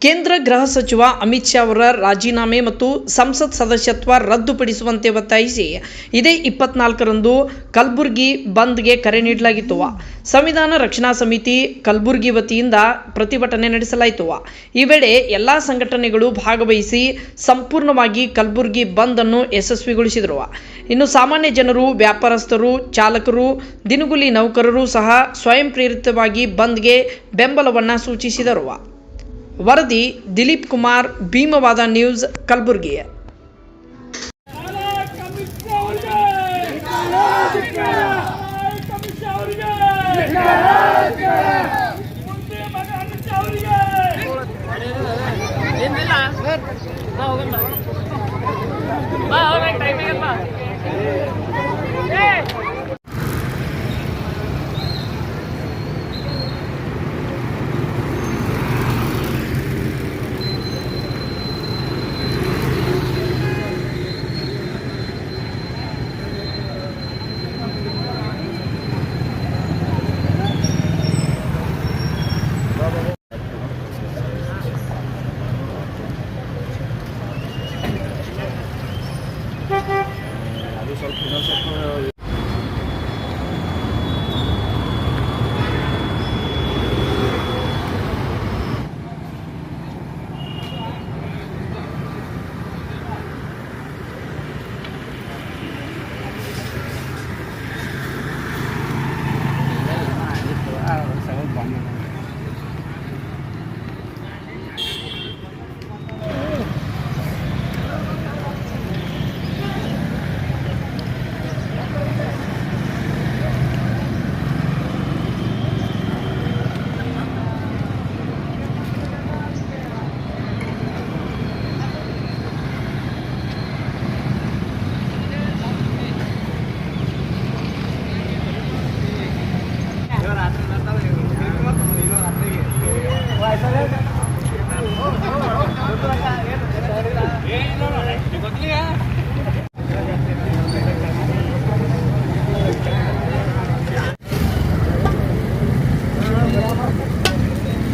ಕೇಂದ್ರ ಗೃಹ ಸಚಿವ ಅಮಿತ್ ಶಾ ಅವರ ರಾಜೀನಾಮೆ ಮತ್ತು ಸಂಸತ್ ಸದಸ್ಯತ್ವ ರದ್ದುಪಡಿಸುವಂತೆ ಒತ್ತಾಯಿಸಿ ಇದೇ 24ರಂದು ಕಲಬುರಗಿ ಬಂದ್ಗೆ ಕರೆ ನೀಡಲಾಗಿತ್ತು. ಸಂವಿಧಾನ ರಕ್ಷಣಾ ಸಮಿತಿ ಕಲಬುರಗಿ ವತಿಯಿಂದ ಪ್ರತಿಭಟನೆ ನಡೆಸಲಾಯಿತು. ಈ ವೇಳೆ ಎಲ್ಲ ಸಂಘಟನೆಗಳು ಭಾಗವಹಿಸಿ ಸಂಪೂರ್ಣವಾಗಿ ಕಲಬುರಗಿ ಬಂದ್ ಅನ್ನು ಯಶಸ್ವಿಗೊಳಿಸಿದರು. ಇನ್ನು ಸಾಮಾನ್ಯ ಜನರು, ವ್ಯಾಪಾರಸ್ಥರು, ಚಾಲಕರು, ದಿನಗೂಲಿ ನೌಕರರು ಸಹ ಸ್ವಯಂ ಪ್ರೇರಿತವಾಗಿ ಬಂದ್ಗೆ ಬೆಂಬಲವನ್ನು ಸೂಚಿಸಿದರು. ವರದಿ ದಿಲೀಪ್ ಕುಮಾರ್, ಭೀಮವಾದ ನ್ಯೂಸ್, ಕಲಬುರಗಿ.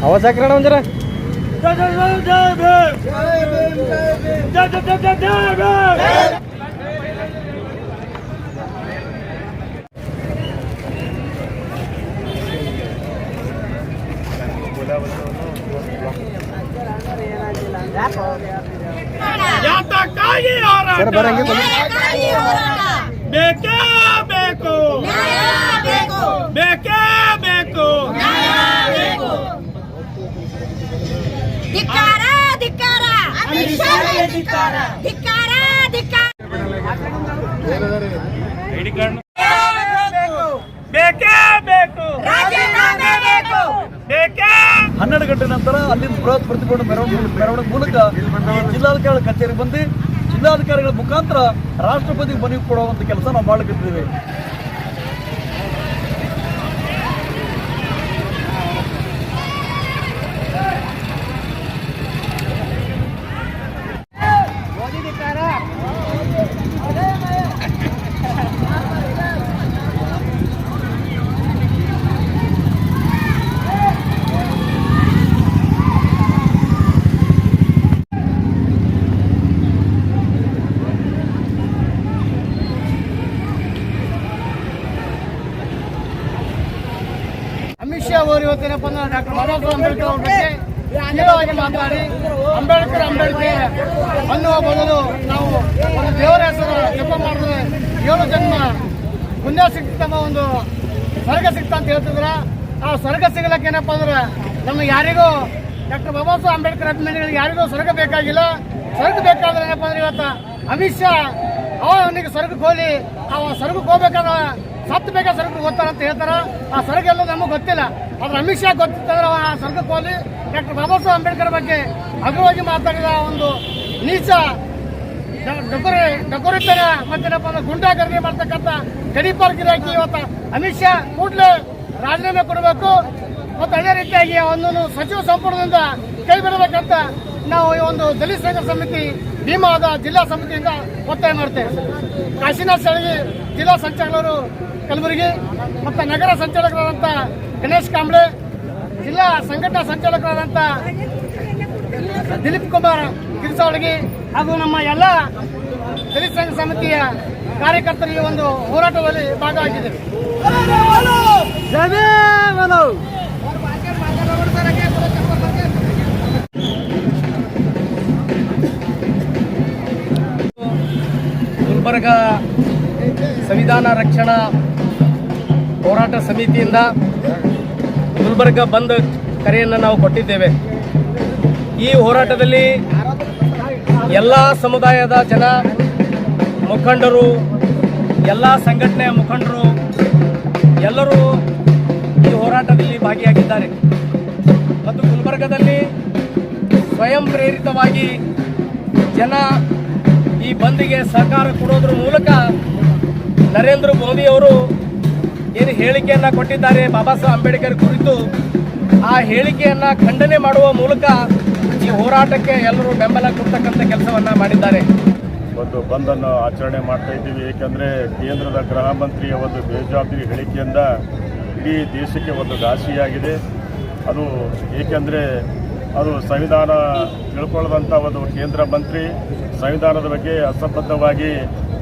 आवाज हाक जरा सर बरंगे ಬೇಕೇ ಬೇಕು ಬೇಕೇ ಬೇಕು ಧಿಕ್ಕಾರ ಧಿಕ್ಕಾರ ಧಿಕ್ಕಾರ ಧಿಕ್ಕಾರ ಬೇಕೇ ಬೇಕು ಬೇಕೇ 12 ಗಂಟೆ ನಂತರ ಅಲ್ಲಿಂದ ಬೃಹತ್ ಪ್ರತಿಭಟನೆ ಮೆರವಣಿಗೆ ಮೂಲಕ ಜಿಲ್ಲಾಧಿಕಾರಿಗಳ ಕಚೇರಿ ಬಂದು ಜಿಲ್ಲಾಧಿಕಾರಿಗಳ ಮುಖಾಂತರ ರಾಷ್ಟ್ರಪತಿ ಮನವಿ ಕೊಡುವಂತ ಕೆಲಸ ನಾವು ಮಾಡಲಿದ್ದೇವೆ. ಅಮಿತ್ ಶಾ ಅವರು ಇವತ್ತೇನಪ್ಪ ಅಂದ್ರೆ ಡಾಕ್ಟರ್ ಬಾಬಾ ಸಾಹೇಬ್ ಅಂಬೇಡ್ಕರ್ ಅವ್ರ ಬಗ್ಗೆ ನೇರವಾಗಿ ಮಾತಾಡಿ ಅಂಬೇಡ್ಕರ್ ಅನ್ನುವ ಬದಲು ನಾವು ಒಂದು ದೇವರ ಹೆಸರು ಜಪ ಮಾಡಿದ್ರೆ 7 ಜನ್ಮ ಪುಣ್ಯ ಸಿಗ್ತಮ್ಮ, ಒಂದು ಸ್ವರ್ಗ ಸಿಗ್ತ ಅಂತ ಹೇಳ್ತಿದ್ರ. ಆ ಸ್ವರ್ಗ ಸಿಗಲಕ್ಕೆ ಏನಪ್ಪ ಅಂದ್ರೆ ನಮ್ಗೆ ಯಾರಿಗೂ ಡಾಕ್ಟರ್ ಬಾಬಾ ಸಾಹೇಬ್ ಅಂಬೇಡ್ಕರ್ ಅಭಿಮಾನಿಗಳಿಗೆ ಯಾರಿಗೂ ಸ್ವರ್ಗ ಬೇಕಾಗಿಲ್ಲ. ಸ್ವರ್ಗ ಬೇಕಾದ್ರೆ ಏನಪ್ಪ ಅಂದ್ರೆ ಇವತ್ತು ಅಮಿತ್ ಶಾ ಅವನಿಗೆ ಸ್ವರ್ಗಕ್ಕೆ ಹೋಗಿ ಸ್ವರ್ಗಕ್ಕೆ ಹೋಗ್ಬೇಕಾದ್ರೆ ಸತ್ತು ಬೇಕಾ ಸ್ವರ್ಗಕ್ಕೆ ಹೋಗ್ತಾರಂತ ಹೇಳ್ತಾರ. ಆ ಸ್ವರ್ಗ ಎಲ್ಲ ನಮಗೆ ಗೊತ್ತಿಲ್ಲ, ಆದ್ರೆ ಅಮಿತ್ ಶಾ ಗೊತ್ತಿತ್ತಂದ್ರೆ ಆ ಸ್ವರ್ಗಕ್ಕೆ ಹೋಗಿ ಡಾಕ್ಟರ್ ಬಾಬಾ ಸಾಹೇಬ್ ಅಂಬೇಡ್ಕರ್ ಬಗ್ಗೆ ಅಗ್ರವಾಗಿ ಮಾತಾಡಿದ ಒಂದು ನೀಚ ಡಕೋರಿತನ ಮತ್ತೇನಪ್ಪ ಅಂದ್ರೆ ಗುಂಡಾಗರ್ದಿ ಮಾಡ್ತಕ್ಕಂಥ ಗಡೀಪಾರ್ ಗಿರಾಕಿ ಇವತ್ತು ಅಮಿತ್ ಶಾ ಕೂಡಲೇ ರಾಜೀನಾಮೆ ಕೊಡಬೇಕು ಮತ್ತು ಅದೇ ರೀತಿಯಾಗಿ ಒಂದೊಂದು ಸಚಿವ ಸಂಪುಟದಿಂದ ಕೈ ಬಿಡಬೇಕಂತ ನಾವು ಈ ಒಂದು ದಲಿತ ಸಂಘ ಸಮಿತಿ ಭೀಮವಾದ ಜಿಲ್ಲಾ ಸಮಿತಿಯಿಂದ ಒತ್ತಾಯ ಮಾಡ್ತೇವೆ. ಕಾಶಿನಾಥ್ ಸಳಗಿ ಜಿಲ್ಲಾ ಸಂಚಾಲಕರು ಕಲಬುರಗಿ ಮತ್ತು ನಗರ ಸಂಚಾಲಕರಾದಂಥ ಗಣೇಶ್ ಕಾಂಬ್ಳೆ, ಜಿಲ್ಲಾ ಸಂಘಟನಾ ಸಂಚಾಲಕರಾದಂಥ ದಿಲೀಪ್ ಕುಮಾರ್ ಕಿರ್ಸಾವಳಗಿ ಹಾಗೂ ನಮ್ಮ ಎಲ್ಲ ದಲಿತ ಸಂಘ ಸಮಿತಿಯ ಕಾರ್ಯಕರ್ತರು ಈ ಒಂದು ಹೋರಾಟದಲ್ಲಿ ಭಾಗವಹಿಸಿದರು. ಗುಲ್ಬರ್ಗ ಸಂವಿಧಾನ ರಕ್ಷಣಾ ಹೋರಾಟ ಸಮಿತಿಯಿಂದ ಗುಲ್ಬರ್ಗ ಬಂದ್ ಕರೆಯನ್ನು ನಾವು ಕೊಟ್ಟಿದ್ದೇವೆ. ಈ ಹೋರಾಟದಲ್ಲಿ ಎಲ್ಲ ಸಮುದಾಯದ ಜನ ಮುಖಂಡರು, ಎಲ್ಲ ಸಂಘಟನೆಯ ಮುಖಂಡರು ಎಲ್ಲರೂ ಈ ಹೋರಾಟದಲ್ಲಿ ಭಾಗಿಯಾಗಿದ್ದಾರೆ ಮತ್ತು ಗುಲ್ಬರ್ಗದಲ್ಲಿ ಸ್ವಯಂ ಪ್ರೇರಿತವಾಗಿ ಜನ ಈ ಬಂದ್ಗೆ ಸಹಕಾರ ಕೊಡೋದ್ರ ಮೂಲಕ ನರೇಂದ್ರ ಮೋದಿ ಅವರು ಏನು ಹೇಳಿಕೆಯನ್ನು ಕೊಟ್ಟಿದ್ದಾರೆ ಬಾಬಾ ಸಾಹೇಬ್ ಅಂಬೇಡ್ಕರ್ ಕುರಿತು, ಆ ಹೇಳಿಕೆಯನ್ನು ಖಂಡನೆ ಮಾಡುವ ಮೂಲಕ ಈ ಹೋರಾಟಕ್ಕೆ ಎಲ್ಲರೂ ಬೆಂಬಲ ಕೊಡ್ತಕ್ಕಂಥ ಕೆಲಸವನ್ನು ಮಾಡಿದ್ದಾರೆ. ಒಂದು ಬಂದನ್ನು ಆಚರಣೆ ಮಾಡ್ತಾ ಇದ್ದೀವಿ. ಏಕೆಂದರೆ ಕೇಂದ್ರದ ಗೃಹ ಮಂತ್ರಿಯ ಒಂದು ಬೇಜವಾಬ್ದಾರಿ ಹೇಳಿಕೆಯಿಂದ ಇಡೀ ದೇಶಕ್ಕೆ ಒಂದು ಘಾಸಿಯಾಗಿದೆ. ಅದು ಏಕೆಂದರೆ ಅದು ಸಂವಿಧಾನ ತಿಳ್ಕೊಳ್ಳದಂಥ ಒಂದು ಕೇಂದ್ರ ಮಂತ್ರಿ ಸಂವಿಧಾನದ ಬಗ್ಗೆ ಅಸಂಬದ್ಧವಾಗಿ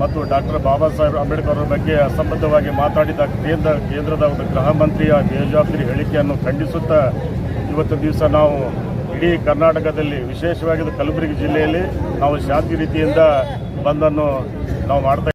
ಮತ್ತು ಡಾಕ್ಟರ್ ಬಾಬಾ ಸಾಹೇಬ್ ಅಂಬೇಡ್ಕರ್ ಅವರ ಬಗ್ಗೆ ಅಸಂಬದ್ಧವಾಗಿ ಮಾತಾಡಿದ ಕೇಂದ್ರದ ಒಂದು ಗೃಹ ಮಂತ್ರಿಯ ಬೇಜವಾಬ್ದಾರಿ ಹೇಳಿಕೆಯನ್ನು ಖಂಡಿಸುತ್ತಾ ಇವತ್ತು ದಿವಸ ನಾವು ಇಡೀ ಕರ್ನಾಟಕದಲ್ಲಿ ವಿಶೇಷವಾಗಿ ಕಲಬುರಗಿ ಜಿಲ್ಲೆಯಲ್ಲಿ ನಾವು ಶಾಂತಿ ರೀತಿಯಿಂದ ಬಂದನ್ನು ನಾವು ಮಾಡ್ತಾ